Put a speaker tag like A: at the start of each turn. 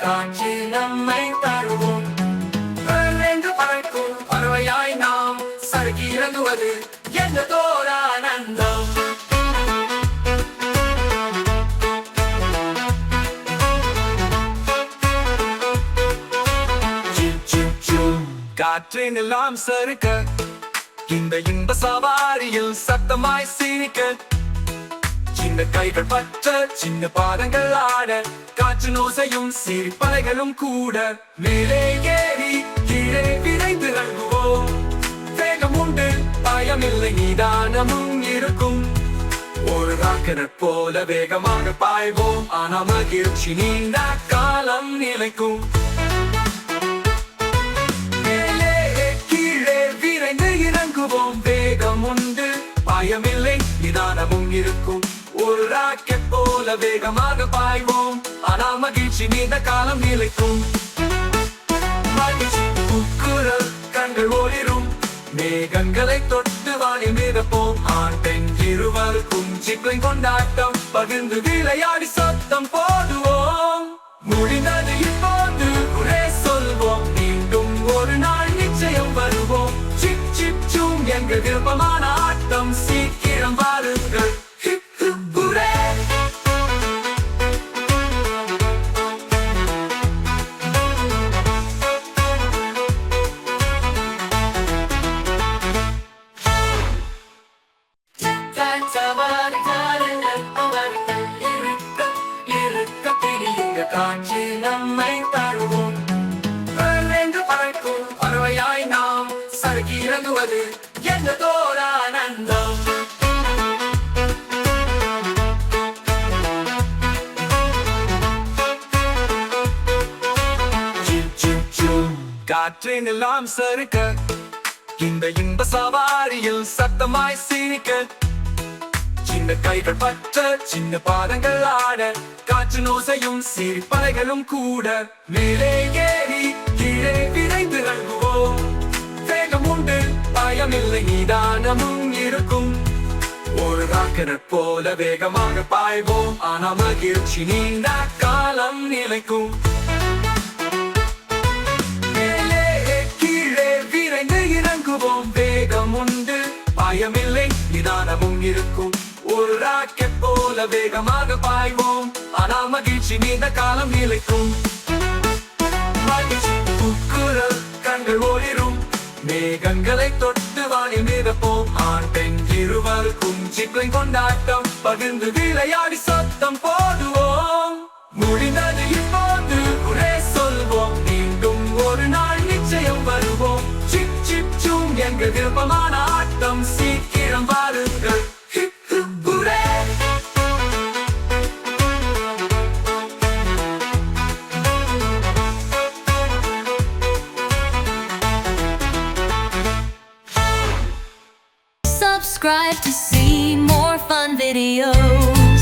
A: காட்சி நம்மை தருவோம். என்று பறக்கும் பறவையாய் நாம் சறுக்கிறதுவது என்னதோர் ஆனந்தம். காற்றின் எல்லாம் சறுக்க இந்த இன்ப சவாரியில் சத்தமாய் சிரிக்க சின்ன கைகள் பற்ற சின்ன பாதங்கள் ஆட காற்று நோசையும் சிரிப்பலைகளும் கூட மேலே ஏறி கீழே விரைந்து இறங்குவோம். வேகம் உண்டு பயமில்லை நிதானமும் இருக்கும். ஒரு ராக்கெட் போல வேகமாக பாய்வோம். ஆனா மகிழ்ச்சி நீண்ட காலம் நிலைக்கும். வேகம் உண்டு பயமில்லை நிதானமும் இருக்கும். ஒரு ராக்கெட் போல வேகமாக பாய்வோம். ஆனால் மகிழ்ச்சி நீண்ட காலம் நிலைக்கும். குரல் கண்கள் ஒளிரும் மேகங்களை தொட்டு வானில் மிதப்போம். ஆண் பெண் இருவருக்கும் சிக்கலை கொண்டாட்டம் பகிர்ந்து விளையாடி சத்தம் போடுவோம். முடிந்தது இப்போது ஒரே சொல்வோம். மீண்டும் ஒரு நாள் நிச்சயம் வருவோம். எங்கள் விருப்பமான ஆட்டம் சீக்கிரம் வாருங்கள். காட்சி நம்மை தருவோம். என்று பறக்கும் பறவையாய் நாம் சறுக்கிறதுவது என்னதோர் ஆனந்தம். காற்றின் எல்லாம் சறுக்க இந்த இன்ப சவாரியில் சத்தமாய் சிரிக்க சின்ன கைகள் பற்ற சின்ன பாதங்கள் ஆட காற்று நோசையும் சிரிப்பலைகளும் கூட மேலே ஏறி கீழே விரைந்து இறங்குவோம். வேகம் உண்டு பயமில்லை நிதானமும் இருக்கும். ஒரு ராக்கெட் போல வேகமாக பாய்வோம். ஆனா மகிழ்ச்சி நீண்ட காலம் நிலைக்கும். மேலே கீழே விரைந்து இறங்குவோம். வேகம் உண்டு பயமில்லை நிதானமும் இருக்கும். ஒரு ராக்கெட் போல வேகமாக பாய்வோம். ஆனா மகிழ்ச்சி நீண்ட காலம் நிலைக்கும். குரல் கண்கள் ஒளிரும் மேகங்களை தொட்டு வானில் மிதப்போம். ஆண் பெண் இருவருக்கும் சிக்கலை கொண்டாட்டம் பகிர்ந்து விளையாடி சத்தம் போடுவோம். முடிந்தது இப்போது ஒரே சொல்வோம். மீண்டும் ஒரு நாள் நிச்சயம் வருவோம். சிப் சிப் சூம் எங்கள் விருப்பமான ஆட்டம் சீக்கிரம் வாருங்கள்.
B: Subscribe to see more fun videos.